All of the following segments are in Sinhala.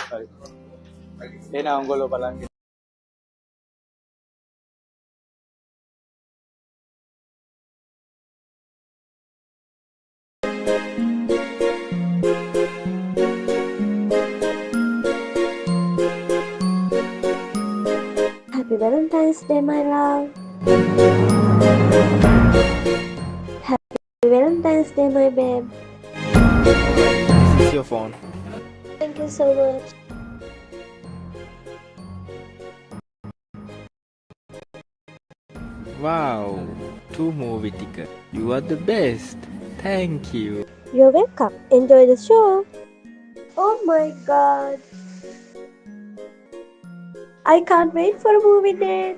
Sorry. Onggolo pa lang. Happy Valentine's Day, my love. Happy Valentine's Day, my babe. This is your phone. Thank you so much. Wow, 2 movie ticket. You are the best. Thank you. You're welcome. Enjoy the show. Oh my god. I can't wait for a movie date.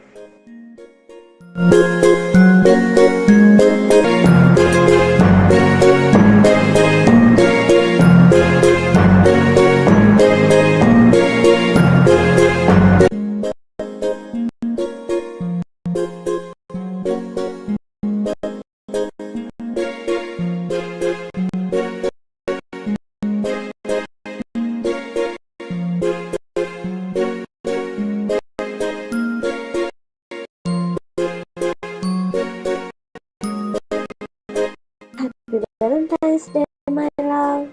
Happy Valentine's Day, my love.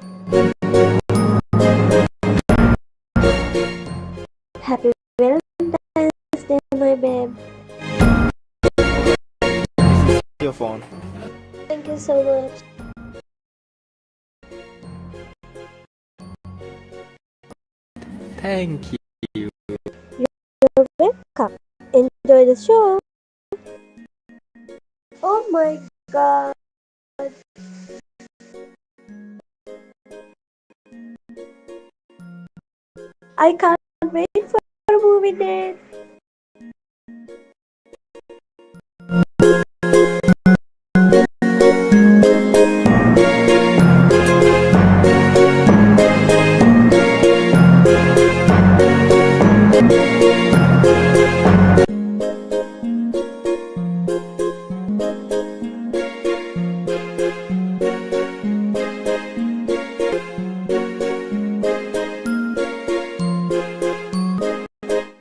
Happy Valentine's Day, my babe. This is your phone. Thank you so much. Thank you. You're welcome. Enjoy the show. Oh my god. I can't wait for a movie date.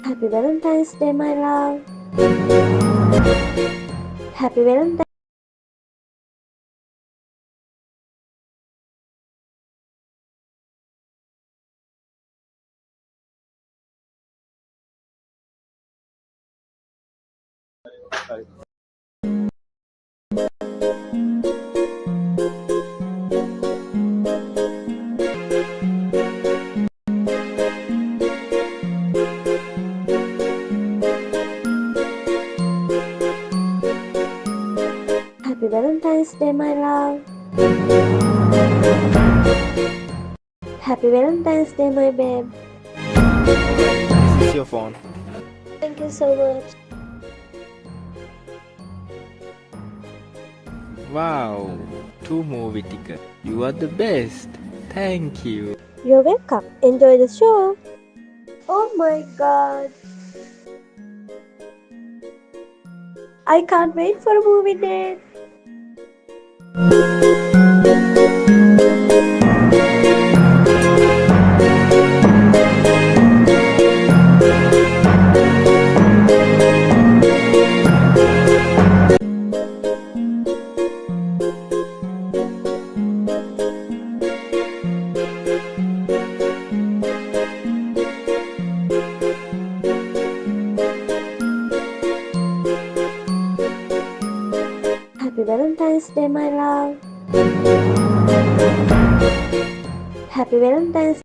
Happy Valentine's Day, my love. Happy Valentine's Sorry. Happy Valentine's Day, my love. Happy Valentine's Day, my babe. This is your phone. Thank you so much. Wow, 2 movie ticket. You are the best. Thank you. You're welcome. Enjoy the show. Oh my god. I can't wait for a movie date. Happy Valentine's Day, my love. Happy Valentine's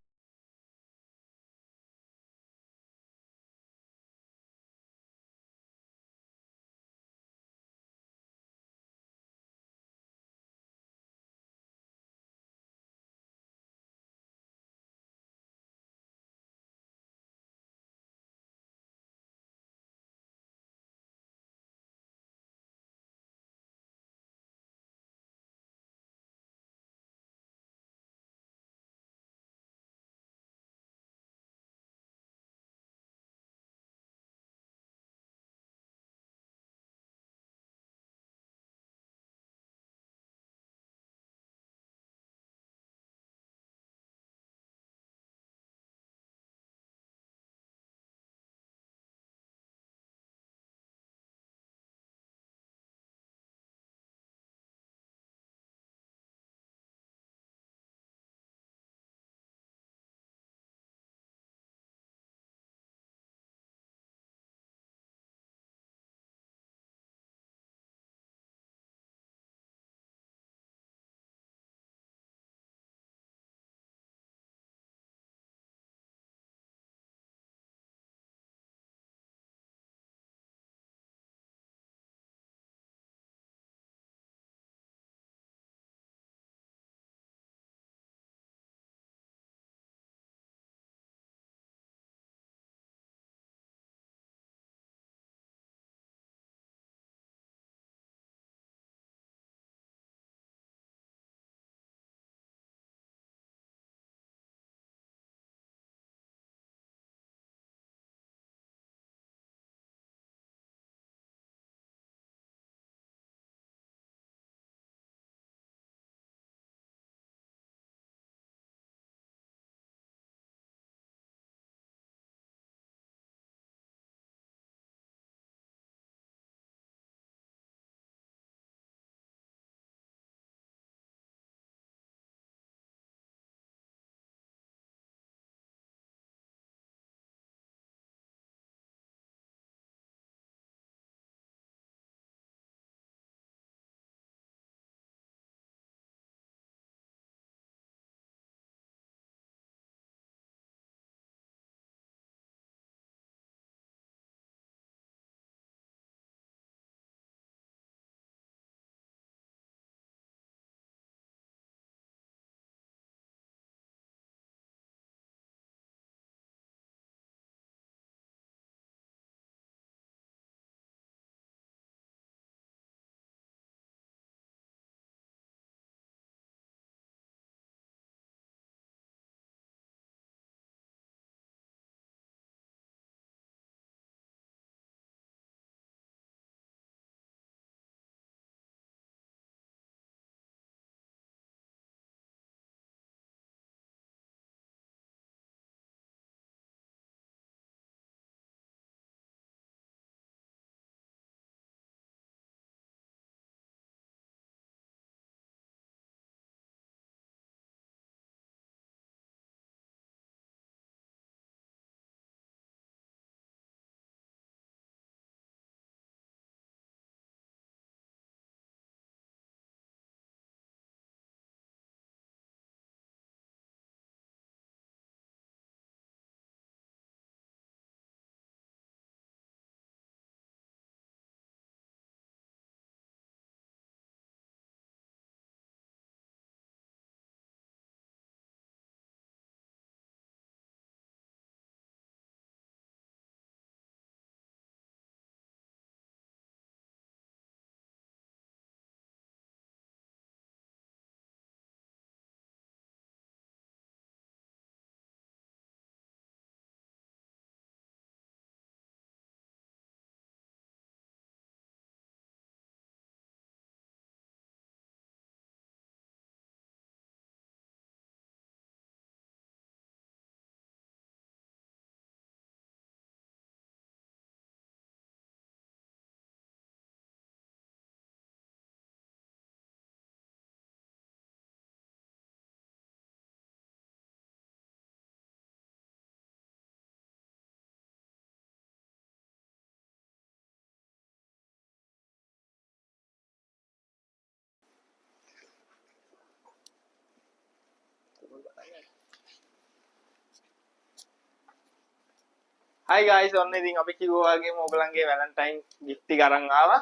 Hi guys, ඔන්න ඉතින් අපි කිව්වා වගේම ඔයගලන්ගේ වැලන්ටයින් gift එක අරන් ආවා.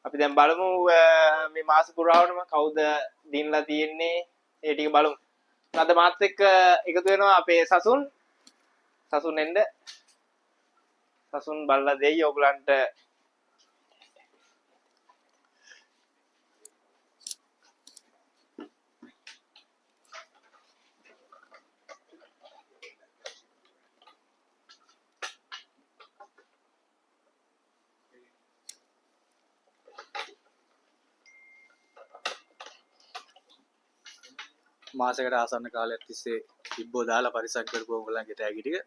අපි දැන් බලමු මේ මාස පුරාවටම කවුද දිනලා තියෙන්නේ ඒ ටික බලමු. අද මාත් එක්ක එකතු වෙනවා අපේ සසුන් එන්න. සසුන් බලලා දෙයි ඔයගලන්ට මාසයකට ආසන්න කාලයක් තිස්සේ තිබ්බෝ දාලා පරිසම් කරපු ඔයගොල්ලන්ගේ තෑගි ටික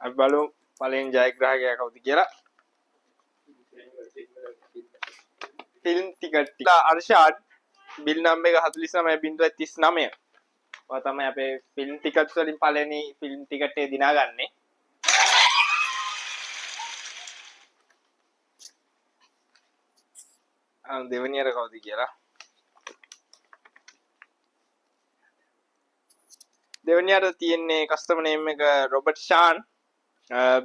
අපි බලමු පළවෙනි ජයග්‍රාහකයා කවුද කියලා. ෆිල්ම් ටිකට් අර්ෂාඩ් බිල් නම්බර් එක 49.39. ඔය තමයි අපේ ෆිල්ම් ටිකට්ස් වලින් පළවෙනි ෆිල්ම් ටිකට් එක දිනාගන්නේ. දෙවනියර කවුද කියලා. දෙවනියට තියෙන්නේ කස්ටමර් නේම් එක රොබර්ට් ෂාන්.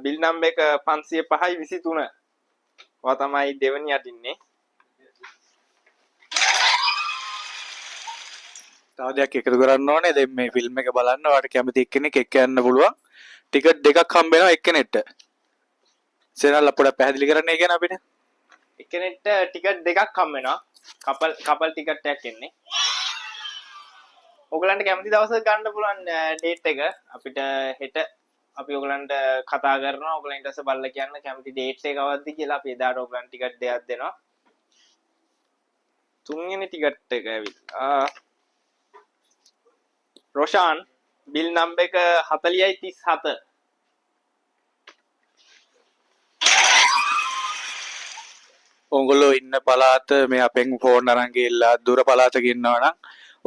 බිල් නම්බර් එක 505.23. ඔයා තමයි දෙවනියට ඉන්නේ. තව දෙයක් එකතු කරන්න ඕනේ. දැන් මේ ෆිල්ම් එක බලන්න ඔයාලට කැමති එක්කෙනෙක් එක්ක යන්න පුළුවන්. ටිකට් දෙකක් හම්බ වෙනවා එක්කෙනෙක්ට. සේනල් අපොඩ පැහැදිලි කරන්න ඒ කියන්නේ අපිට. එක්කෙනෙක්ට ටිකට් දෙකක් හම්බ වෙනවා. කපල් ටිකට් එකක් එන්නේ. ඔයගලන්ට කැමති දවසක ගන්න පුළුවන් ඩේට් එක. අපිට හෙට අපි ඔයගලන්ට කතා කරනවා. ඔයගලන් ඊට පස්සේ බලලා කියන්න කැමති ඩේට් එක කවද්ද කියලා. අපි එදාට ඔයගලන්ට ටිකට් දෙකක් දෙනවා. තුන්වෙනි ටිකට් එක ඇවිල්ලා රොෂාන් බිල් නම්බර් එක 40.37. ඕගොල්ලෝ ඉන්න පළාත මේ අපෙන් ෆෝන් අරන් ගිහලා දුර පළාතක ඉන්නවා නම්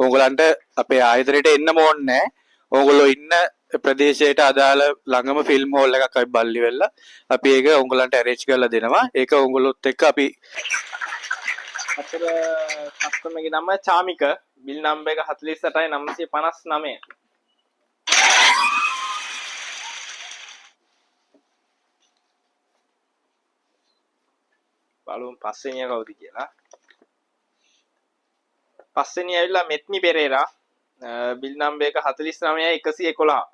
ඕගොල්ලන්ට අපේ ආයතනයට එන්න ඕනේ නැහැ. ඕගොල්ලෝ ඉන්න ප්‍රදේශයට අදාළ ළඟම ෆිල්ම් හෝල් එකක් අපි බල්ලි වෙලා අපි ඒක ඕගොල්ලන්ට ඇරේන්ජ් කරලා දෙනවා. ඒක ඕගොල්ලොත් එක්ක අපි අතර කස්ටමර්ගේ නම චාමික බිල් නම්බර් එක 48.959. බලමු පස්වෙනිය කවුද කියලා. පස්වෙනිය ඇවිල්ලා මෙත්නි පෙරේරා බිල් නම්බර් එක 49.111.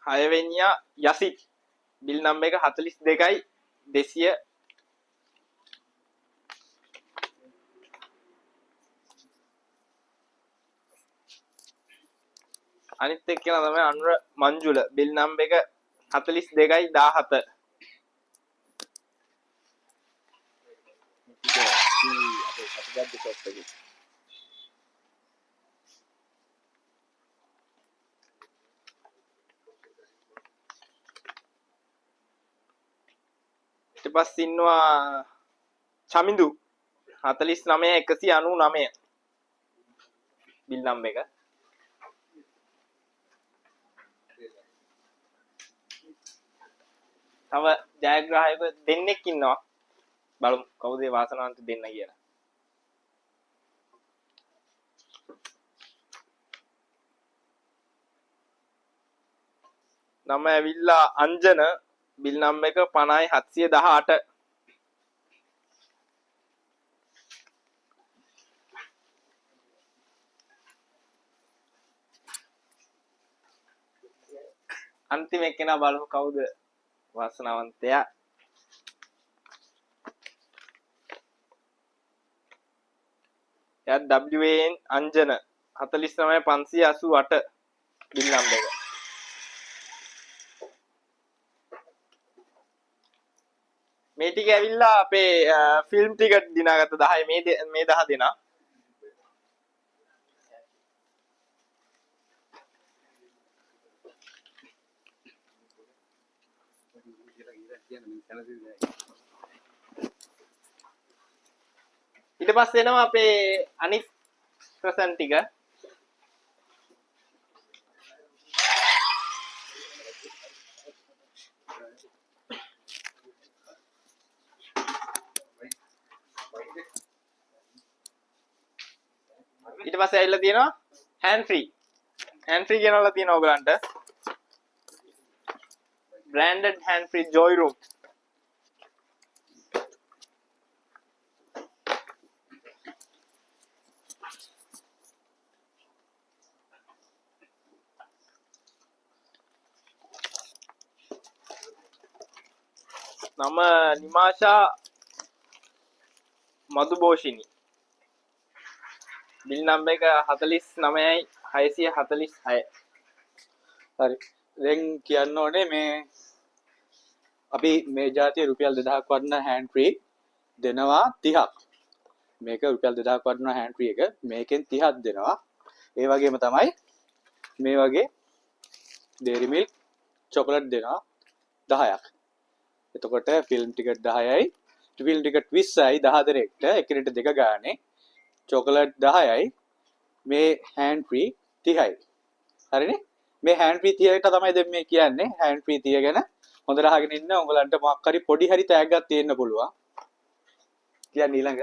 හයවෙනියා යසිත් බිල් නම්බර් එක 42.200. අනිත් එක්කෙනා තමයි අනුර මංජුල බිල් නම්බර් එක 42.17. ඊට පස්සේ ඉන්නවා චමිඳු 49.199 බිල් නම්බර් එක. තව ජයග්‍රාහකව දෙන්නෙක් ඉන්නවා. බලමු කවුද ඒ වාසනාවන්ත දෙන්න කියලා. නම ඇවිල්ලා අංජන බිල් නම්බර් එක 50.718. අන්තිම එක්කෙනා බලමු කවුද වාසනාවන්තයා. එයා WAN අංජන 49.588 බිල් නම්බර් එක. මේ ටික ඇවිල්ලා අපේ ෆිල්ම් ටිකට් දිනාගත්ත 10 මේ 10 දෙනා. ඊට පස්සේ එනවා අපේ අනිත් ප්‍රසන් ටික. පස්සේ ඇවිල්ලා තියෙනවා hand free කියනවලා තියෙනවා ඔයගලන්ට branded hand free joy room නම නිමාෂා මදුබෝෂිනි බිල් නම්බර් එක 49646 හරි දැන් කියන්න ඕනේ මේ අපි මේ જાතිය රුපියල් 2000ක් වටින hand free දෙනවා 30ක් මේක රුපියල් 2000ක් වටින hand free එක මේකෙන් 30ක් දෙනවා ඒ වගේම තමයි මේ වගේ dairy milk chocolate දෙනවා 10ක් එතකොට ෆිල්ම් ටිකට් 10යි ෆිල්ම් ටිකට් 20යි 10 දෙනෙක්ට එකිනෙට දෙක ගානේ chocolate 10යි මේ hand free 30යි හරිනේ මේ hand free 30 ට තමයි දැන් මේ කියන්නේ hand free 30 ගැන හොඳට අහගෙන ඉන්න උඹලන්ට මොකක් හරි පොඩි හරි තෑග්ගක් තියෙන්න පුළුවන් කියන්නේ ඊළඟ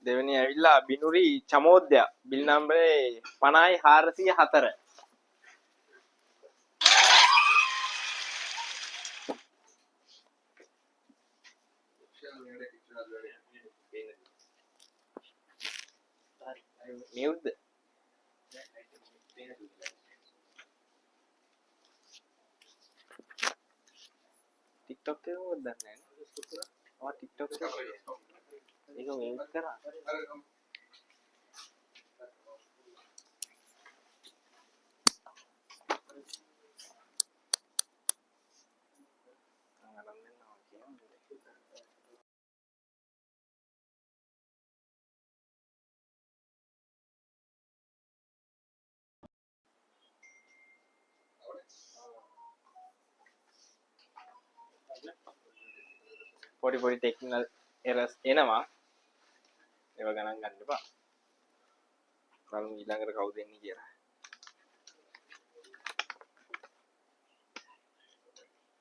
දෙවෙනි ඇවිල්ලා බිනුරි චමෝද්‍ය බිල් නම්බරේ 50404 mute TikTok එක මොකද දන්නේ නැහැ නේ TikTok එක ඒක mute කරා පොඩි ටෙක්නිකල් එරර්ස් එනවා ඒව ගණන් ගන්න එපා බලමු ඊළඟට කවුද එන්නේ කියලා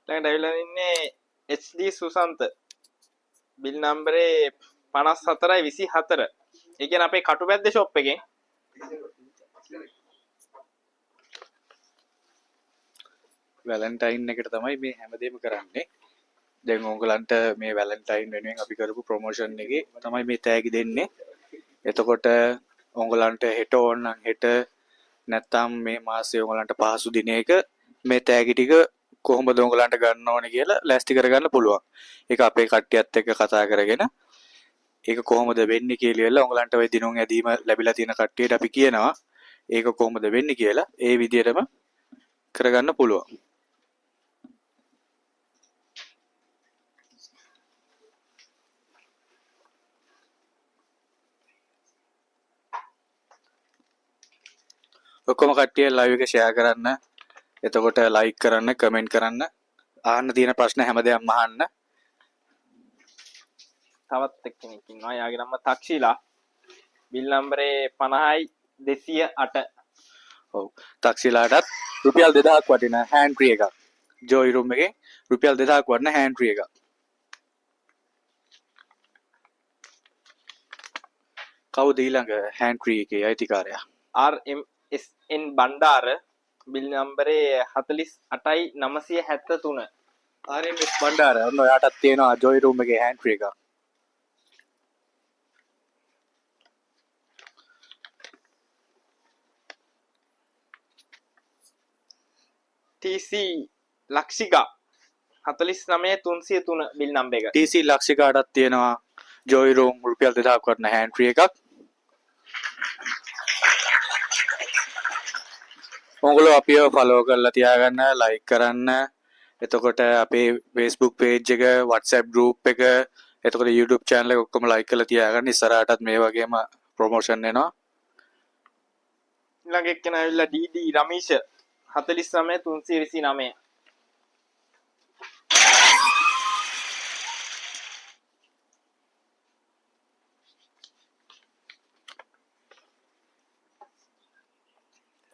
ළඟට ඇවිල්ලා ඉන්නේ HD සුසන්ත බිල් නම්බරේ 5424 ඒ කියන්නේ අපේ කටුබැද්ද ෂොප් එකෙන් වැලන්ටයින් එකට තමයි මේ හැමදේම කරන්නේ දැන් ඕගලන්ට මේ වැලන්ටයින් වෙනුවෙන් අපි කරපු ප්‍රොමෝෂන් එකේ තමයි මේ තෑගි දෙන්නේ එතකොට ඕගලන්ට හෙට ඕන නම් හෙට නැත්තම් මේ මාසේ ඕගලන්ට පහසු දිනයක මේ තෑගි ටික කොහොමද ඕගලන්ට ගන්න ඕනේ කියලා ලෑස්ති කරගන්න පුළුවන් ඒක අපේ කට්ටියත් එක්ක කතා කරගෙන ඒක කොහොමද වෙන්නේ කියලා ඕගලන්ට ওই දිනුම් ඇදීම ලැබිලා තියෙන කට්ටියට අපි කියනවා ඒක කොහොමද වෙන්නේ කියලා ඒ විදිහටම කරගන්න පුළුවන් ඔක්කොම කට්ටිය ලයිව් එක ෂෙයා කරන්න එතකොට ලයික් කරන්න කමෙන්ට් කරන්න අහන්න තියෙන ප්‍රශ්න හැමදේම අහන්න තවත් එක්කෙනෙක් ඉන්නවා යාගේ නම තක්ෂිලා බිල් නම්බරේ 50208 ඔව් තක්ෂිලාටත් රුපියල් 2000ක් වටින hand free එකක් joy room එකේ රුපියල් 2000ක් වටින hand free එකක් කවුද ඊළඟ hand free එකේ අයිතිකාරයා RMSN බණ්ඩාර බිල් නම්බරේ 48973 RMS බණ්ඩාර ඔන්න ඔයාටත් තියෙනවා joy room එකේ hand free එකක් TC ලක්ෂිකා 49303 බිල් නම්බර එක TC ලක්ෂිකාටත් තියෙනවා joy room රුපියල් 2000ක් වටින hand free එකක් ඔයගොල්ලෝ අපිව ෆලෝ කරලා තියාගන්න ලයික් කරන්න එතකොට අපේ Facebook page එක WhatsApp group එක එතකොට YouTube channel එක ඔක්කොම like කරලා තියාගන්න ඉස්සරහටත් මේ වගේම ප්‍රොමෝෂන් එනවා ඊළඟ එක්කෙනා ඇවිල්ලා DD Ramisha 49329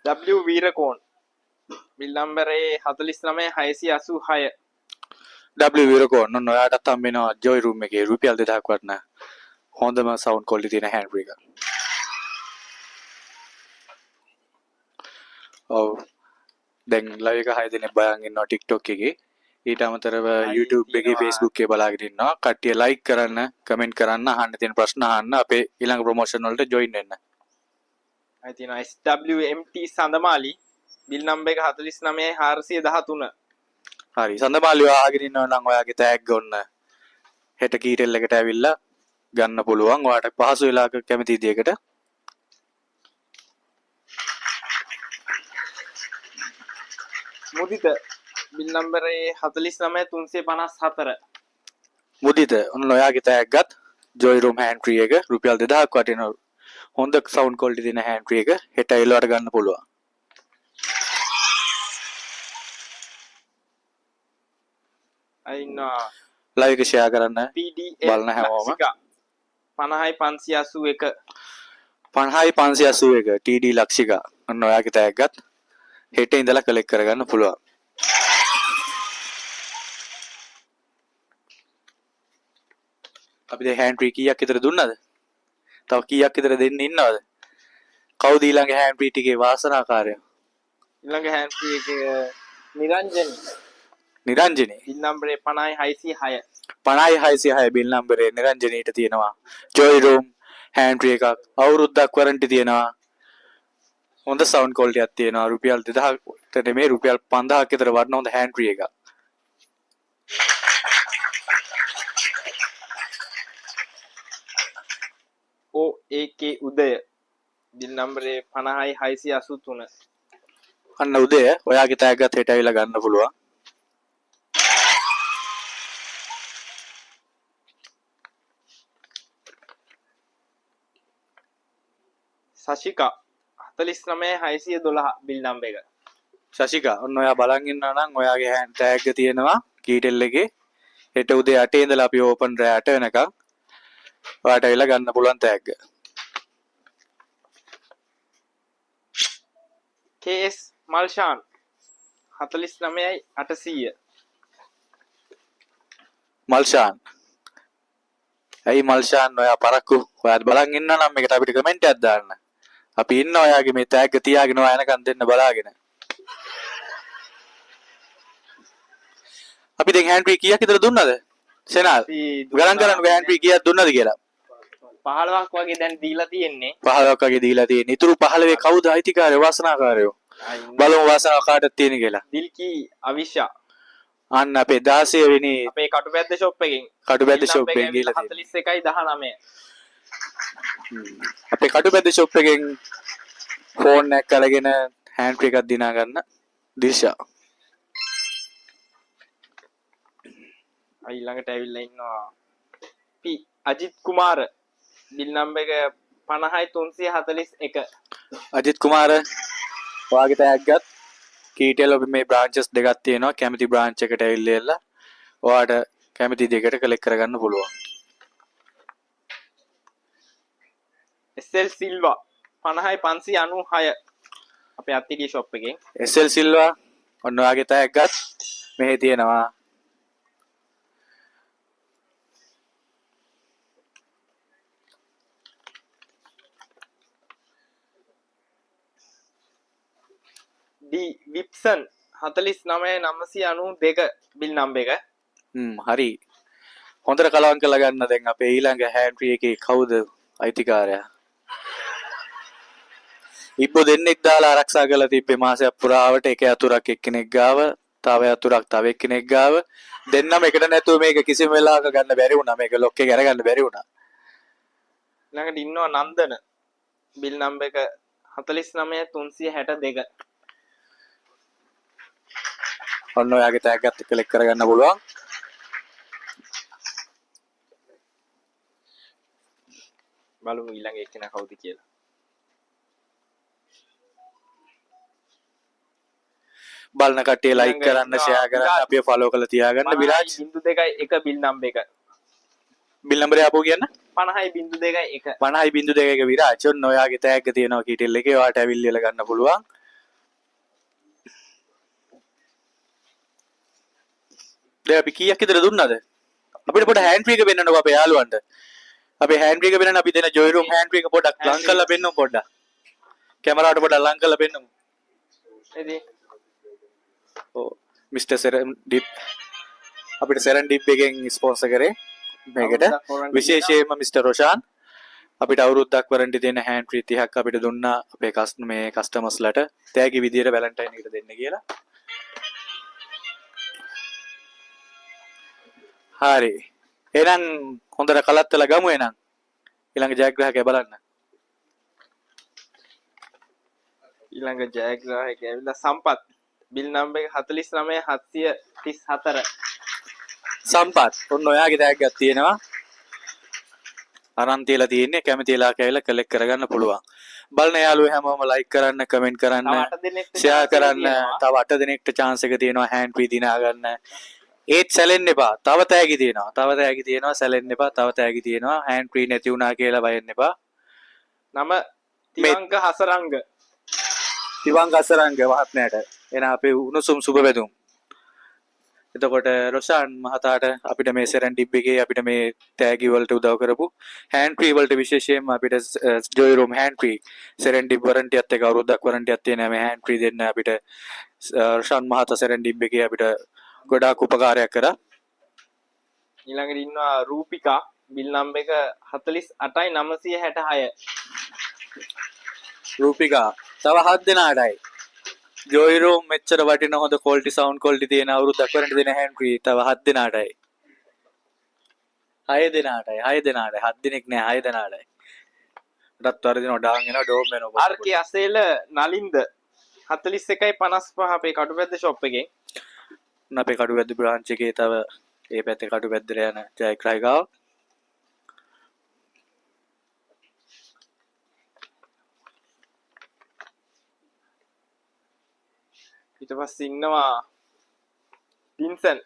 W Weerakoon bill නම්බරේ 49686 W වීරකෝන් ඔන්න ඔයාටත් හම්බ වෙනවා joy room එකේ රුපියල් 2000ක් වටින හොඳම sound quality තියෙන hand free එක ඔව් දැන් ලයිව් එක 6 දෙනෙක් බලන් ඉන්නවා TikTok එකේ. ඊට අමතරව YouTube එකේ Facebook එකේ බලාගෙන ඉන්නවා. කට්ටිය ලයික් කරන්න, කමෙන්ට් කරන්න, අහන්න තියෙන ප්‍රශ්න අහන්න, අපේ ඊළඟ ප්‍රොමෝෂන් වලට ජොයින් වෙන්න. අයි තියෙනවා SWMT සඳමාලි බිල් නම්බර් එක 49413. හරි. සඳමාලිය අහගෙන ඉන්නවා නම් ඔයාගේ තෑග් ඔන්න හෙට කීටෙල් එකට ඇවිල්ලා ගන්න පුළුවන්. ඔයාට පහසු වෙලාවක කැමති දෙයකට. මුදිත බිල් නම්බර් 49354. මුදිත ඔන්න ඔයාගේ තෑග්ගත් ජොයි රූම් හෑන්ඩ් ෆ්‍රී එක රුපියල් 2000ක් වටින හොඳ සවුන්ඩ් ක්වොලිටි දෙන හෑන්ඩ් ෆ්‍රී එක හෙට එළවට ගන්න පුළුවන්. අයින්නා ලයිව් එක ෂෙයා කරන්න PDL බලන හැමෝම 50581 50581 TD ලක්ෂිකා ඔන්න ඔයාගේ තෑග්ගත් හෙට ඉඳලා කලෙක්ට් කරගන්න පුළුවන්. අපි දැන් හෑන්ඩ් ෆ්‍රී කීයක් විතර දුන්නද? තව කීයක් විතර දෙන්න ඉන්නවද? කවුද ඊළඟ හෑන්ඩ් ෆ්‍රී ටිකේ වාසනාකාරයා? ඊළඟ හෑන්ඩ් ෆ්‍රී එක නිරංජනි නිරංජනී බිල් නම්බර් 50606. 50606 බිල් නම්බරේ නිරංජනීට තියෙනවා ජොයි රූම් හෑන්ඩ් ෆ්‍රී එකක් අවුරුද්දක් වරන්ටි තියෙනවා. හොඳ සවුන්ඩ් ක්වොලිටි එකක් තියෙනවා. රුපියල් 2000ට නෙමෙයි රුපියල් 5000ක් විතර වටින හොඳ හෑන්ඩ් ෆ්‍රී එකක්. OAK උදය බිල් නම්බර් 50683. අන්න උදය ඔයාගේ තෑග්ගත් හෙට ඇවිල්ලා ගන්න පුළුවන්. සශිකා 49612 බිල් නම්බර් එක. ශශිකා ඔන්න ඔයා බලන් ඉන්නවා නම් ඔයාගේ හෑන්ඩ් ටැග් තියෙනවා කීටෙල් එකේ. හෙට උදේ 8 ඉඳලා අපි ඕපන් රෑ 8 වෙනකම් ඔයාට ඇවිල්ලා ගන්න පුළුවන් ටැග්. KS මල්ෂාන් 49800. මල්ෂාන් ඇයි මල්ෂාන් ඔයා පරක්කු ඔයාත් බලන් ඉන්නවා නම් මේකට අපිට කමෙන්ට් එකක් දාන්න. අපි ඉන්න ඔයාගේ මේ ටැග් තියාගෙන ඔයා එනකන් දෙන්න බලාගෙන. අපි දැන් හෑන්ඩ් ෆ්‍රී කීයක් විතර දුන්නද? සෙනාල් ගණන් කරන්නකෝ හෑන්ඩ් ෆ්‍රී කීයක් දුන්නද කියලා. 15ක් වගේ දැන් දීලා තියෙන්නේ. 15ක් වගේ දීලා තියෙන්නේ. ඊටු 15 කවුද අයිතිකාරයෝ වාසනාකාරයෝ? බලමු වාසනාව කාටද තියෙන කියලා. දිල්කී අවිෂා අන්න අපේ 16 වෙනි අපේ කටුපැද්ද ෂොප් එකෙන් කටුපැද්ද ෂොප් එකෙන් ගිහලා තියෙනවා. 4119. අපේ කටුපැද්ද ෂොප් එකෙන් ෆෝන් එකක් අරගෙන හෑන්ඩ් ෆ්‍රී එකක් දිනා ගන්න දිල්ෂා. ඊළඟට ඇවිල්ලා ඉන්නවා P අජිත් කුමාර බිල් නම්බර් එක 50341. අජිත් කුමාර ඔයාගේ ටැග් ගත් කීටෙල් ඔබ මේ බ්‍රාන්චස් දෙකක් තියෙනවා. කැමති බ්‍රාන්ච් එකට ඇවිල්ලා ඔයාට කැමති දෙයකට කලෙක්ට් කරගන්න පුළුවන්. SL සිල්වා 50596 අපේ අත්තිඩිය ෂොප් එකෙන්. SL සිල්වා ඔන්න ඔයාගේ ටැග් ගත් මෙහි තියෙනවා. D විප්සන් 49992 බිල් නම්බර් එක. හරි. හොඳට කලවම් කරලා ගන්න දැන් අපේ ඊළඟ හෑන්ඩ් ෆ්‍රී එකේ කවුද අයිතිකාරයා? ඉබ්බෝ දෙන්නෙක් දාලා ආරක්ෂා කරලා තිබ්බේ මාසයක් පුරාවට එක යතුරක් එක්කෙනෙක් ගාව, තව යතුරක් තව එක්කෙනෙක් ගාව. දෙන්නම එකට නැතුව මේක කිසිම වෙලාවක ගන්න බැරි වුණා. මේක ලොක් එකේ අරගන්න බැරි වුණා. ළඟට ඉන්නවා නන්දන බිල් නම්බර් එක 49362. ඔන්න ඔයාගේ ටැග් එකත් කලෙක්ට් කරගන්න පුළුවන්. බලමු ඊළඟ එක්කෙනා කවුද කියලා. බලන කට්ටිය ලයික් කරන්න, ෂෙයා කරන්න, අපිව ෆලෝ කරලා තියාගන්න. විරාජ් 0.2 බිල් නම්බර් එක. බිල් නම්බරේ ආපහු කියන්න. 50.21. 50.21 විරාජ්. ඔන්න ඔයාගේ ටැග් තියෙනවා කීටෙල් එකේ. ඔයාට ඇවිල්ලා ගන්න පුළුවන්. දැන් අපි කීයක් විතර දුන්නද? අපිට පොඩ හෑන්ඩ් ෆ්‍රී එක පෙන්නන්නකෝ අපේ යාළුවන්ට. අපේ හෑන්ඩ් ෆ්‍රී එක පෙන්නන්න අපි දෙන ජොයි රූම් හෑන්ඩ් ෆ්‍රී එක පොඩක් ලං කරලා පෙන්නමු පොඩ්ඩක්. කැමරාවට පොඩක් ලං කරලා පෙන්නමු. ඉතින් ඔව් මිස්ටර් සෙරන්ඩිප් අපිට සෙරන්ඩිප් එකෙන් ස්පොන්සර් කරේ මේකට අවුරුද්දක් warranty විශේෂයෙන්ම මිස්ටර් රොෂාන් අපිට අවුරුද්දක් වරන්ටි දෙන හෑන්ඩ් ෆ්‍රී 30ක් අපිට දුන්නා අපේ මේ කස්ටමර්ස්ලට තෑගි විදියට වැලන්ටයින් එකට දෙන්න කියලා. හරි. එහෙනම් හොඳට කලත්තලා ගමු එහෙනම්. ඊළඟ ජයග්‍රාහකයා බලන්න. ඊළඟ ජයග්‍රාහකයා ඇවිල්ලා සම්පත් බිල් නම්බර් එක 49734. සම්පත් ඔන්න ඔයාගේ තෑග්ගක් තියෙනවා. අරන් තියලා තියෙන්නේ කැමති වෙලා කියලා කලෙක්ට් කරගන්න පුළුවන්. බලන යාළුවෝ හැමෝම ලයික් කරන්න, කමෙන්ට් කරන්න, ෂෙයා කරන්න. තව 8 දිනෙකට chance එක තියෙනවා හෑන්ඩ් ෆ්‍රී දිනා ගන්න. ඒත් සැලෙන්න එපා. තව තෑගි තියෙනවා. තව තෑගි තියෙනවා සැලෙන්න එපා. තව තෑගි තියෙනවා හෑන්ඩ් ෆ්‍රී නැති වුණා කියලා බය වෙන්න එපා. නම තිවංග හසරංග. තිවංග හසරංග මහත්මයාට එන අපේ උණුසුම් සුබ පැතුම්. එතකොට රොෂාන් මහතාට අපිට මේ සෙරන්ඩිප් එකේ අපිට මේ තෑගි වලට උදව් කරපු හෑන්ඩ් ෆ්‍රී වලට විශේෂයෙන්ම අපිට ජොයි රූම් හෑන්ඩ් ෆ්‍රී සෙරන්ඩිප් වරන්ටියත් එක අවුරුද්දක් වරන්ටියක් තියෙන මේ හෑන්ඩ් ෆ්‍රී දෙන්න අපිට රොෂාන් මහතා සෙරන්ඩිප් එකේ අපිට ගොඩාක් උපකාරයක් කරා. ඊළඟට ඉන්නවා රූපිකා බිල් නම්බර් එක 48966. රූපිකා තව 7 දෙනාටයි ජොයි රූම් මෙච්චර වටින හොඳ ක්වොලිටි සවුන්ඩ් ක්වොලිටි තියෙන අවුරුද්දක් වරන්ටි දෙන හෑන්ඩ් ෆ්‍රී තව 7 දෙනාටයි. 6 දෙනාටයි 6 දෙනාටයි 7 දිනක් නෑ 6 දෙනාටයි. රත් වරදින ඩාන් එනවා ඩෝම් වෙනවා. ආර්.කේ අසේල නලින්ද 4155 අපේ කටුපැද්ද ෂොප් එකෙන්. අපේ කටුවැද්ද බ්‍රාන්ච් එකේ තව ඒ පැත්තේ කටුවැද්දට යන ජයග්‍රාහකව ඊට පස්සේ ඉන්නවා ඩින්සන්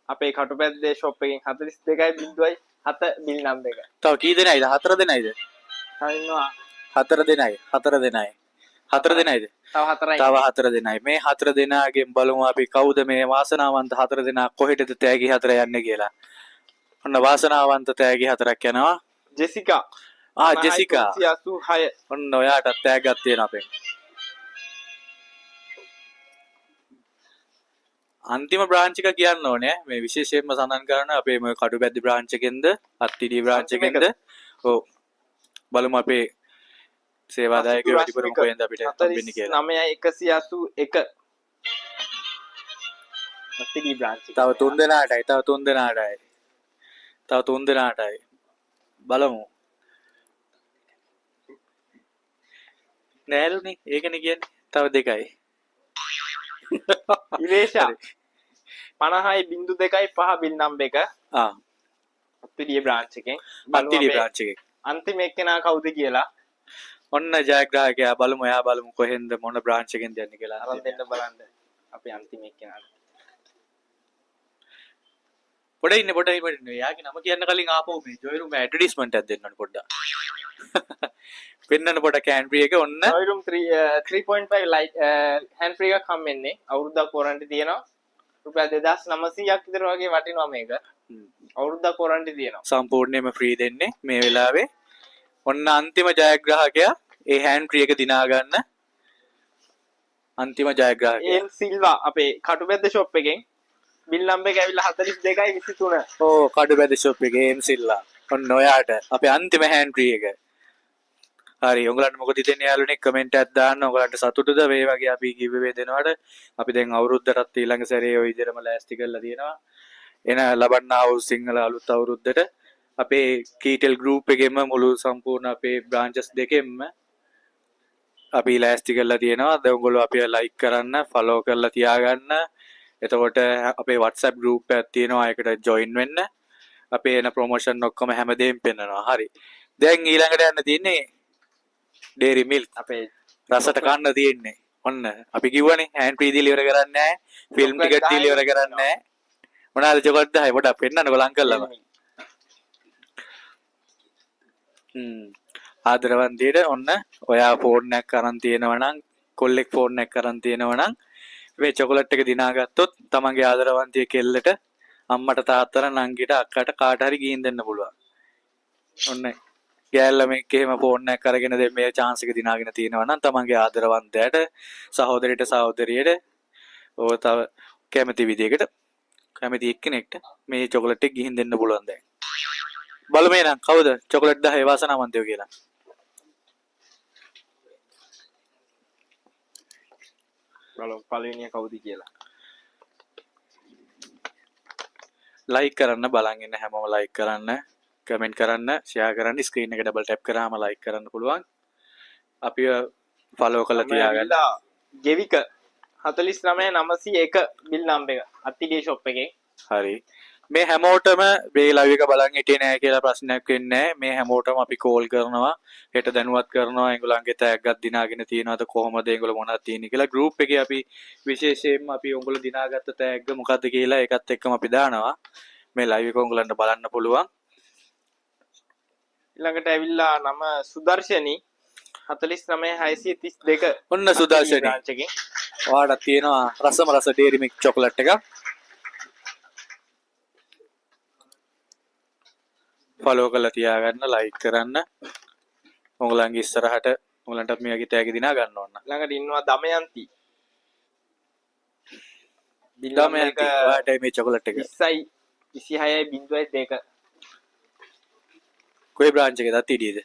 අපේ කටුපැද්දේ ෂොප් එකෙන් 42.7 බිල් නම්බර් එක. තව කී දෙනයිද 4 දෙනයිද තව ඉන්නවා 4 දෙනයි 4 දෙනයි 4 දෙනයිද තව 4යි. තව 4 දෙනයි මේ 4 දෙනාගෙන් බලමු අපි කවුද මේ වාසනාවන්ත 4 දෙනා කොහෙටද තෑගි 4 යන්නේ කියලා. ඔන්න වාසනාවන්ත තෑගි 4ක් යනවා. Jessica Jessica 86. ඔන්න ඔයාට තෑග්ගක් තියෙනවා අපෙන්. අන්තිම බ්‍රාන්ච් එක කියන්න ඕනේ මේ විශේෂයෙන්ම සඳහන් කරන අපේ මේ කටුපැද්ද බ්‍රාන්ච් එකෙන්ද අත්තිඩි බ්‍රාන්ච් එකෙන්ද ඔව් බලමු අපේ සේවාදායකයෝ වැඩිපුරම කොහෙන්ද අපිට හම්බෙන්නේ කියලා. 9181 අත්තිඩි බ්‍රාන්ච් එක. තව 3 දෙනාටයි තව 3 දෙනාටයි තව 3 දෙනාටයි බලමු නෑලුනේ ඒකනේ කියන්නේ තව දෙකයි. ඉරේෂා 50.2.5 බිල් නම්බර් එක අත්තිඩි බ්‍රාන්ච් එකෙන්. අත්තිඩි බ්‍රාන්ච් එකේ අන්තිම එක්කෙනා කවුද කියලා ඔන්න ජයග්‍රාහකයා බලමු එයා බලමු කොහෙන්ද මොන බ්‍රාන්ච් එකෙන්ද යන්නේ කියලා අරන් දෙන්න බලන්න අපි අන්තිම එක්කෙනාට. පොඩ ඉන්න යාගේ නම කියන්න කලින් ආපහු මේ ජොයි රූම් ඇඩ්වර්ටයිස්මන්ට් එකක් දෙන්න ඕනේ පොඩ්ඩක්. පෙන්නන්න පොඩ හෑන්ඩ් ෆ්‍රී එක ඔන්න ජොයි රූම් 3.5 ලයිට් හෑන්ඩ් ෆ්‍රී එකක් හම්බෙන්නේ අවුරුද්දක් වොරන්ටි තියෙනවා. රුපියල් 2900ක් විතර වගේ වටිනවා මේක. අවුරුද්දක් වොරන්ටි තියෙනවා. සම්පූර්ණයෙන්ම ෆ්‍රී දෙන්නේ මේ වෙලාවේ. ඔන්න අන්තිම ජයග්‍රාහකයා ඒ හෑන්ඩ් ෆ්‍රී එක දිනා ගන්න අන්තිම ජයග්‍රාහකයා එම් සිල්වා අපේ කටුපැද්ද ෂොප් එකෙන් බිල් නම්බර් එක ඇවිල්ලා 42.23. ඕ කටුපැද්ද ෂොප් එකේ එම් සිල්වා ඔන්න ඔයාට අපේ අන්තිම හෑන්ඩ් ෆ්‍රී එක. හරි ඔයගලන්ට මොකද හිතෙන්නේ යාළුවනේ කමෙන්ට් එකක් දාන්න. ඔයගලන්ට සතුටුද මේ වගේ අපි ගිව්වේ දෙනවට? අපි දැන් අවුරුද්දටත් ඊළඟ සැරේ ඔය විදිහටම ලෑස්ති කරලා තියෙනවා. එන ලබන්නා වූ සිංහල අලුත් අවුරුද්දට අපේ කීටෙල් ගෲප් එකෙම මුළු සම්පූර්ණ අපේ බ්‍රාන්චස් දෙකෙන්ම අපි ලෑස්ති කරලා තියෙනවා. දැන් ඔයගොල්ලෝ අපිව ලයික් කරන්න, ෆලෝ කරලා තියාගන්න. එතකොට අපේ WhatsApp group එකක් තියෙනවා. ඒකට join වෙන්න. අපේ එන ප්‍රොමෝෂන් ඔක්කොම හැමදේම පෙන්නනවා. හරි. දැන් ඊළඟට යන්න තියෙන්නේ dairy milk අපේ රසට කන්න තියෙන්නේ. ඔන්න අපි කිව්වනේ හෑන්ඩ් ෆ්‍රී දීලා ඉවර කරන්නේ නැහැ. ෆිල්ම් ටිකට් දීලා ඉවර කරන්නේ නැහැ. මොනවාද චොකලට් 10 පොඩක් පෙන්නන්නකො ලං කළාම. ආදරවන්තයට ඔන්න ඔයා ෆෝන් එකක් අරන් තියෙනවා නම් කොල්ලෙක් ෆෝන් එකක් අරන් තියෙනවා නම් මේ චොකලට් එක දිනාගත්තොත් තමන්ගේ ආදරවන්තිය කෙල්ලට අම්මට තාත්තට නංගිට අක්කට කාට හරි ගිහින් දෙන්න පුළුවන්. ඔන්න ගෑල්ල මේක එහෙම ෆෝන් එකක් අරගෙන මේ chance එක දිනාගෙන තියෙනවා නම් තමන්ගේ ආදරවන්තයාට සහෝදරයට සහෝදරියට ඕව තව කැමති විදියකට කැමති එක්කෙනෙක්ට මේ චොකලට් එක ගිහින් දෙන්න පුළුවන් දැන්. බලමු එහෙනම් කවුද චොකලට් 10 වාසනාවන්තයෝ කියලා. බලමු පළවෙනිය කවුද කියලා. ලයික් කරන්න බලන් ඉන්න හැමෝම ලයික් කරන්න, කමෙන්ට් කරන්න, ෂෙයා කරන්න, ස්ක්‍රීන් එක ඩබල් ටැප් කරාම ලයික් කරන්න පුළුවන්. අපිව ෆලෝ කරලා තියාගන්න. ගෙවික 49901 බිල් නම්බර් එක අත්තිගේ ෂොප් එකේ. හරි. මේ හැමෝටම මේ ලයිව් එක බලන් හිටියේ නෑ කියලා ප්‍රශ්නයක් වෙන්නේ නෑ. මේ හැමෝටම අපි කෝල් කරනවා, හෙට දැනුවත් කරනවා. ඒගොල්ලන්ගේ තෑග්ගක් දිනාගෙන තියනවාද කොහොමද ඒගොල්ලෝ මොනවද තියෙන්නේ කියලා ගෲප් එකේ අපි විශේෂයෙන්ම අපි උඹලා දිනාගත්ත තෑග්ග මොකද්ද කියලා ඒකත් එක්කම අපි දානවා. මේ ලයිව් එක උඹලන්ට බලන්න පුළුවන්. ඊළඟට ඇවිල්ලා නම සුදර්ශනි 49632 ඔන්න සුදර්ශනි බ්‍රාන්ච් එකේ. ඔයාලට තියෙනවා රසම රස ඩේරි මිල්ක් චොකලට් එකක්. ෆලෝ කරලා තියාගන්න, ලයික් කරන්න. උඹලන්ගේ ඉස්සරහට උඹලන්ටත් මේ වගේ තෑගි දිනා ගන්න ඕන. ළඟට ඉන්නවා දමයන්ති. දමයන්ති ඔයාට මේ චොකලට් එක 26.02 කොයි බ්‍රාන්ච් එකේද අත්තිඩියද?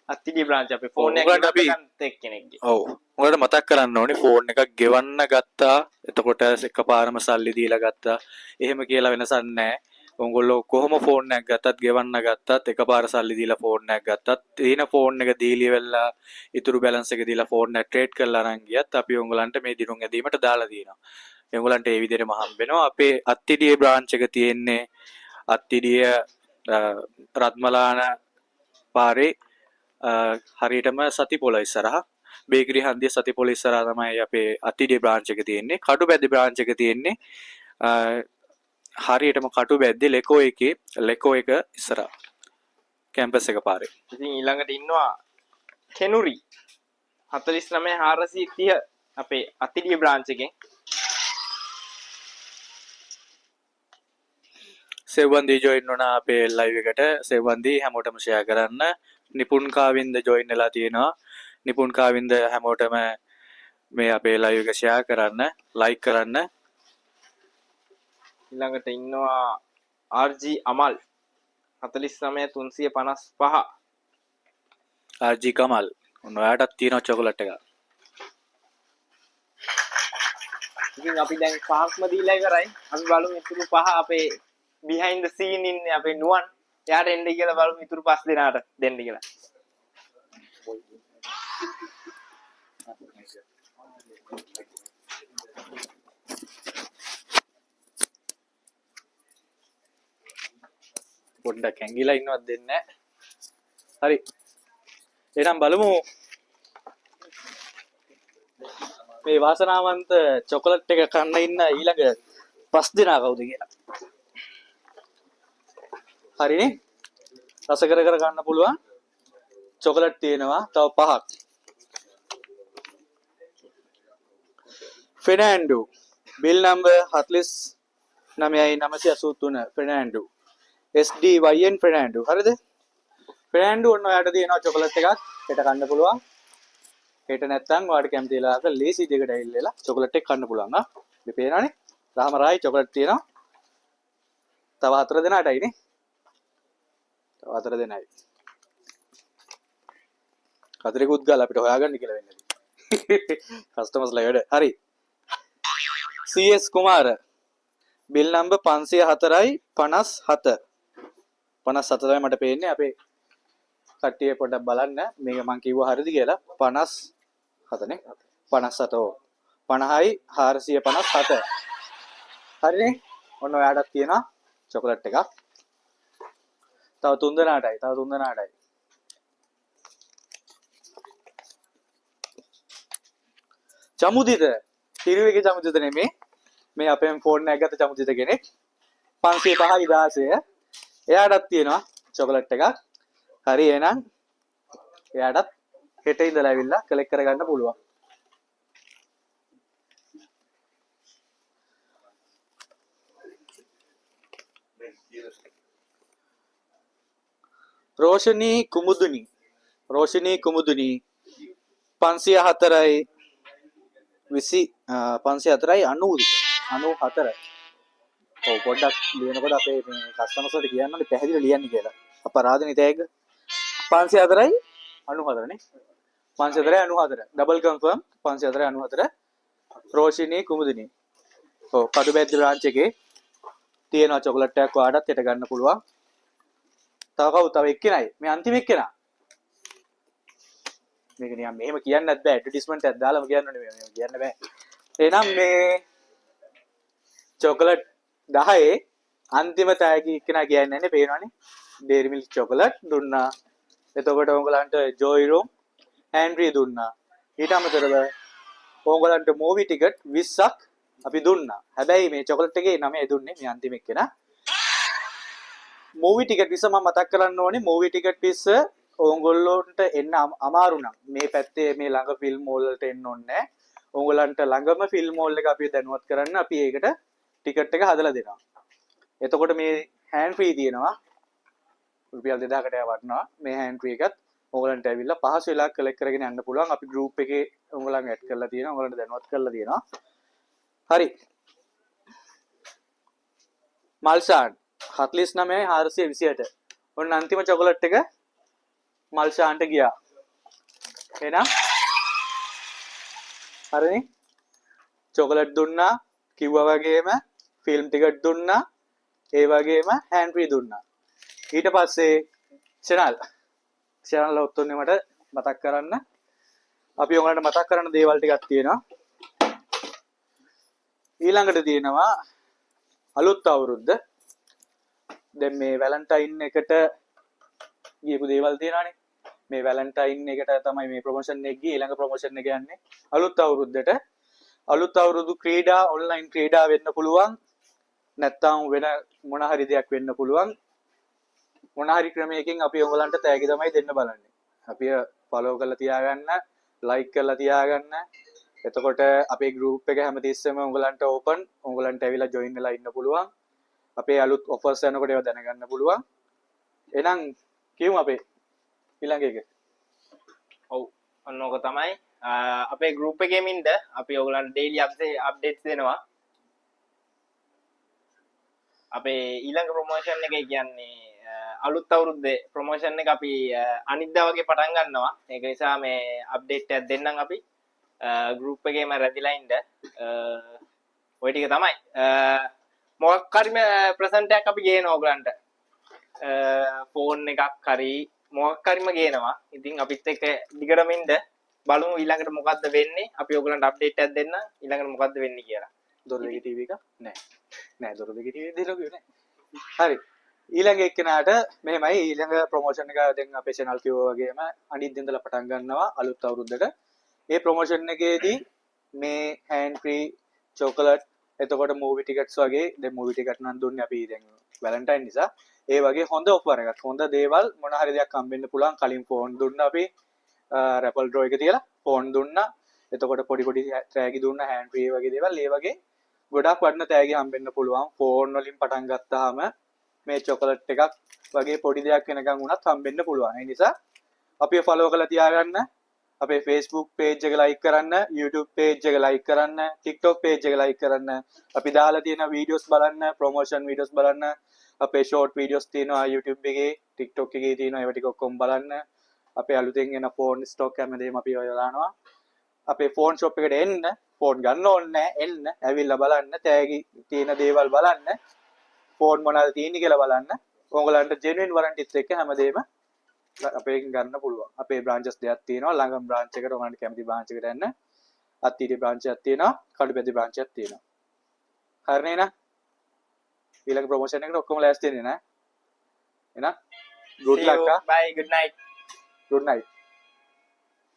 අත්තිඩි බ්‍රාන්ච් අපේ ෆෝන් එක උඹලට අපි ගන්න එක්කෙනෙක්ගේ. ඔව්. උඹලට මතක් කරන්න ඕනේ ෆෝන් එකක් ගෙවන්න ගත්තා. එතකොට එකපාරම සල්ලි දීලා ගත්තා. එහෙම කියලා වෙනසක් නැහැ. උංගොල්ලෝ කොහොම ෆෝන් එකක් ගත්තත් ගෙවන්න ගත්තත් එකපාර සල්ලි දීලා ෆෝන් එකක් ගත්තත් තියෙන ෆෝන් එක දීලි වෙලා ඉතුරු බැලන්ස් එක දීලා ෆෝන් එක ට්‍රේඩ් කරලා අරන් ගියත් අපි උංගලන්ට මේ දිනුම් ඇදීමට දාලා දිනවා. උංගලන්ට ඒ විදිහටම හම්බ වෙනවා. අපේ අත්තිඩියේ බ්‍රාන්ච් එක තියෙන්නේ අත්තිඩිය රත්මලාන පාරේ හරියටම සතිපොළ ඉස්සරහා බේකරි හන්දිය සතිපොළ ඉස්සරහා තමයි අපේ අත්තිඩියේ බ්‍රාන්ච් එක තියෙන්නේ. කටුබැද්දේ බ්‍රාන්ච් එක තියෙන්නේ හරියටම කටුබැද්දේ ලෙකෝ එකේ ලෙකෝ එක ඉස්සරහා කැම්පස් එක පාරේ. ඉතින් ඊළඟට ඉන්නවා කෙනුරි 49430 අපේ අත්තිඩිය බ්‍රාන්ච් එකෙන්. සෙව්වන්දී ජොයින් වුණා අපේ ලයිව් එකට. සෙව්වන්දී හැමෝටම ෂෙයා කරන්න. නිපුන් කාවින්ද ජොයින් වෙලා තියෙනවා. නිපුන් කාවින්ද හැමෝටම මේ අපේ ලයිව් එක ෂෙයා කරන්න, ලයික් කරන්න. ඊළඟට ඉන්නවා RG අමල් 49355. ආජි කමල් ඔන්න ඔයාටත් තියෙනවා චොකලට් එකක්. ඉතින් අපි දැන් පහක්ම දීලා ඉවරයි. අපි බලමු ඉතුරු පහ අපේ behind the scene ඉන්නේ අපේ නුවන්. එයාට එන්න කියලා බලමු ඉතුරු 5 දෙනාට දෙන්න කියලා. පොඩ්ඩක් ඇඟිලා ඉන්නවත් දෙන්නේ නැහැ. හරි. එහෙනම් බලමු මේ වාසනාවන්ත චොකලට් එක කන්න ඉන්න ඊළඟ 5 දෙනා කවුද කියලා. හරිනේ? රස කර කර ගන්න පුළුවන් චොකලට් තියෙනවා තව 5ක්. ෆෙර්නෑන්ඩෝ බිල් නම්බර් 49983 ෆෙර්නෑන්ඩෝ SDYN ෆෙර්නෑන්ඩෝ. හරිද? ෆෙර්නෑන්ඩෝ ඔන්න ඔයාට තියෙනවා චොකලට් එකක් හෙට කන්න පුළුවන්. හෙට නැත්තම් ඔයාට කැමති වෙලාවක ලේසි දෙකට ඇවිල්ලා චොකලට් එක කන්න පුළුවන්. මේ පේනවනේ? රාම රායි චොකලට් තියෙනවා. තව 4 දෙනාටයි නේ. තව 4 දෙනයි. කතරෙකුත් ගාලා අපිට හොයාගන්න කියලා වෙන්නේ. කස්ටමර්ස්ලා වැඩ. හරි. CS කුමාර බිල් නම්බර් 504යි 57. 57 තමයි මට පේන්නේ. අපේ කට්ටිය පොඩ්ඩක් බලන්න. මේක මං කිව්වා හරිද කියලා. 57 නේ. 57. ඔව්. 50යි 457. හරිනේ? ඔන්න ඔයාටත් තියෙනවා චොකලට් එකක්. තව 3 දෙනාටයි. තව 3 දෙනාටයි. චමුදිත තිරුවේගේ චමුදිත නෙමේ. මේ අපෙන් ෆෝන් එකක් ගත්ත චමුදිත කෙනෙක්. 505යි 16. එයාටත් තියෙනවා චොකලට් එකක්. හරි එහෙනම් එයාටත් හෙට ඉඳලා ඇවිල්ලා කලෙක්ට් කරගන්න පුළුවන්. රෝෂනී කුමුදුනි 504යි 504යි 94 ඔව් පොඩ්ඩක් ලියනකොට අපේ මේ කස්ටමර්ස් වලට කියන්න ඕනේ පැහැදිලිව ලියන්න කියලා. අපරාධනේ තෑග්ග 504යි 94 නේ 504යි 94 ඩබල් කන්ෆර්ම් 504යි 94 රෝෂිනී කුමුදිනී. ඔව් කඩුබැද්ද බ්‍රාන්ච් එකේ තියෙනවා චොකලට් එකක් ඔයාලටත් හිට ගන්න පුළුවන්. තව කවුද? තව එක්කෙනයි. මේ අන්තිම එක්කෙනා. මේක නිකන් මෙහෙම කියන්නත් බෑ. ඇඩ්වර්ටයිස්මන්ට් එකක් දාලාම කියන්න ඕනේ මේක කියන්න බෑ. එහෙනම් මේ චොකලට් 10 අන්තිම තෑගි එක්කෙනා කියන්නේ නැහැ පේනවනේ. ඩේරි මිල්ක් චොකලට් දුන්නා. එතකොට ඕගලන්ට ජොයි රූම් හැන්රි දුන්නා. ඊට අමතරව ඕගලන්ට මූවි ටිකට් 20ක් අපි දුන්නා. හැබැයි මේ චොකලට් එකේ නම දුන්නේ මේ අන්තිම එක්කෙනා. මූවි ටිකට් 20 මම මතක් කරන්න ඕනේ. මූවි ටිකට් 20 ඕගොල්ලොන්ට එන්න අමාරු නම් මේ පැත්තේ මේ ළඟ ෆිල්ම් මෝල් වලට එන්න ඕනේ නැහැ. ඕගලන්ට ළඟම ෆිල්ම් මෝල් එක අපි දැනුවත් කරන්න අපි ඒකට ටිකට් එක හදලා දෙනවා. එතකොට මේ හෑන්ඩ් ෆ්‍රී තියෙනවා. රුපියල් 2000කට වටනවා. මේ හෑන්ඩ් ෆ්‍රී එකත් ඕගලන්ට ඇවිල්ලා පහසු වෙලා කලෙක්ට් කරගෙන යන්න පුළුවන්. අපි ගෲප් එකේ ඕගලන් ඇඩ් කරලා තියෙනවා. ඕගලන්ට දැනුවත් කරලා තියෙනවා. හරි. මල්ෂාන් 49428. ඔන්න අන්තිම චොකලට් එක මල්ෂාන්ට ගියා. එහෙනම් හරිනේ. චොකලට් දුන්නා කිව්වා වගේම ෆිල්ම් ටිකට් දුන්නා. ඒ වගේම හෑන්ඩ් ෆ්‍රී දුන්නා. ඊට පස්සේ channel ඔත්තුනේ මට මතක් කරන්න. අපි ඔයාලට මතක් කරන්න දේවල් ටිකක් තියෙනවා. ඊළඟට තියෙනවා අලුත් අවුරුද්ද. දැන් මේ වැලන්ටයින් එකට ගියපු දේවල් තියෙනවානේ. මේ වැලන්ටයින් එකට තමයි මේ ප්‍රොමෝෂන් එක ගියේ. ඊළඟ ප්‍රොමෝෂන් එක යන්නේ අලුත් අවුරුද්දට. අලුත් අවුරුදු ක්‍රීඩා ඔන්ලයින් ක්‍රීඩා වෙන්න පුළුවන්. නැත්නම් වෙන මොන හරි දෙයක් වෙන්න පුළුවන්. මොන හරි ක්‍රමයකින් අපි ඔයගලන්ට තෑගි තමයි දෙන්න බලන්නේ. අපි ෆලෝ කරලා තියාගන්න, ලයික් කරලා තියාගන්න. එතකොට අපේ ගෲප් එක හැමතිස්සෙම ඔයගලන්ට ඕපන්. ඔයගලන්ට ඇවිල්ලා ජොයින් වෙලා ඉන්න පුළුවන්. අපේ අලුත් ඔෆර්ස් යනකොට ඒවා දැනගන්න පුළුවන්. එහෙනම් කියමු අපේ ඊළඟ එක. ඔව් ඔන්න ඕක තමයි අපේ ගෲප් එකේම ඉන්න අපි ඔයගලන්ට ඩේලි අප්ඩේට්ස් දෙනවා. අපේ ඊළඟ ප්‍රොමෝෂන් එක කියන්නේ අලුත් අවුරුද්දේ ප්‍රොමෝෂන් එක අපි අනිද්දා වගේ පටන් ගන්නවා. ඒක නිසා මේ අප්ඩේට් එකක් දෙන්නම් අපි ගෲප් එකේම රැඳිලා ඉන්න. ඔය ටික තමයි. මොකක් හරි ප්‍රසන්ට් එකක් අපි ගේනවා ඔයගලන්ට. ෆෝන් එකක් හරි මොකක් හරිම ගේනවා. ඉතින් අපිත් එක්ක දිගටම ඉන්න බලමු ඊළඟට මොකද්ද වෙන්නේ. අපි ඔයගලන්ට අප්ඩේට් එකක් දෙන්න ඊළඟට මොකද්ද වෙන්නේ කියලා. දොරලගේ ටීවී එක නෑ දොරලගේ ටීවී දෙලෝගේ නෑ. හරි. ඊළඟ එක්කෙනාට මෙහෙමයි ඊළඟ ප්‍රොමෝෂන් එක දැන් අපේ channel කිව්වා වගේම අනිත් දිනදලා පටන් ගන්නවා අලුත් අවුරුද්දට. මේ ප්‍රොමෝෂන් එකේදී මේ හෑන්ඩ් ෆ්‍රී චොකලට් එතකොට මූවි ටිකට්ස් වගේ දැන් මූවි ටිකට් නම් දුන්නේ අපි දැන් වැලන්ටයින් නිසා ඒ වගේ හොඳ ඔෆර් එකක් හොඳ දේවල් මොන හරි දෙයක් හම්බෙන්න පුළුවන්. කලින් ෆෝන් දුන්නා අපි රැපල් ඩ්‍රෝ එක තියලා ෆෝන් දුන්නා. එතකොට පොඩි පොඩි තෑගි දුන්නා හෑන්ඩ් ෆ්‍රී වගේ දේවල්. ඒ වගේ ගොඩක් වටින තෑගි හම්බෙන්න පුළුවන්. ෆෝන් වලින් පටන් ගත්තාම මේ චොකලට් එකක් වගේ පොඩි දෙයක් වෙනකන් උනත් හම්බෙන්න පුළුවන්. ඒ නිසා අපි ෆලෝ කරලා තියාගන්න. අපේ Facebook page එක like කරන්න, YouTube page එක like කරන්න, TikTok page එක like කරන්න. අපි දාලා තියෙන videos බලන්න, promotion videos බලන්න. අපේ short videos තියෙනවා YouTube එකේ, TikTok එකේ තියෙනවා. ඒවා ටික ඔක්කොම බලන්න. අපේ අලුතෙන් එන phone stock හැමදේම අපි ඔය දානවා. අපේ phone shop එකට එන්න, phone ගන්න ඕනේ නැහැ. එන්න, ඇවිල්ලා බලන්න, තෑගි තියෙන දේවල් බලන්න. ෆෝන් මොනවද තියෙන්නේ කියලා බලන්න. ඕගලන්ට ජෙනුයින් වරන්ටිත් එක්ක හැමදේම අපේකින් ගන්න පුළුවන්. අපේ බ්‍රාන්චස් දෙකක් තියෙනවා. ළඟම බ්‍රාන්ච් එකට ඔයගලන්ට කැමති බ්‍රාන්ච් එකට යන්න. අත්තිඩි බ්‍රාන්ච් එකක් තියෙනවා. කඩුබැද්ද බ්‍රාන්ච් එකක් තියෙනවා. හරිනේ නේ? ඊළඟ ප්‍රොමෝෂන් එකට ඔක්කොම ලෑස්ති වෙන්නේ නේ? එහෙනම් good luck. Bye, good night. Good night.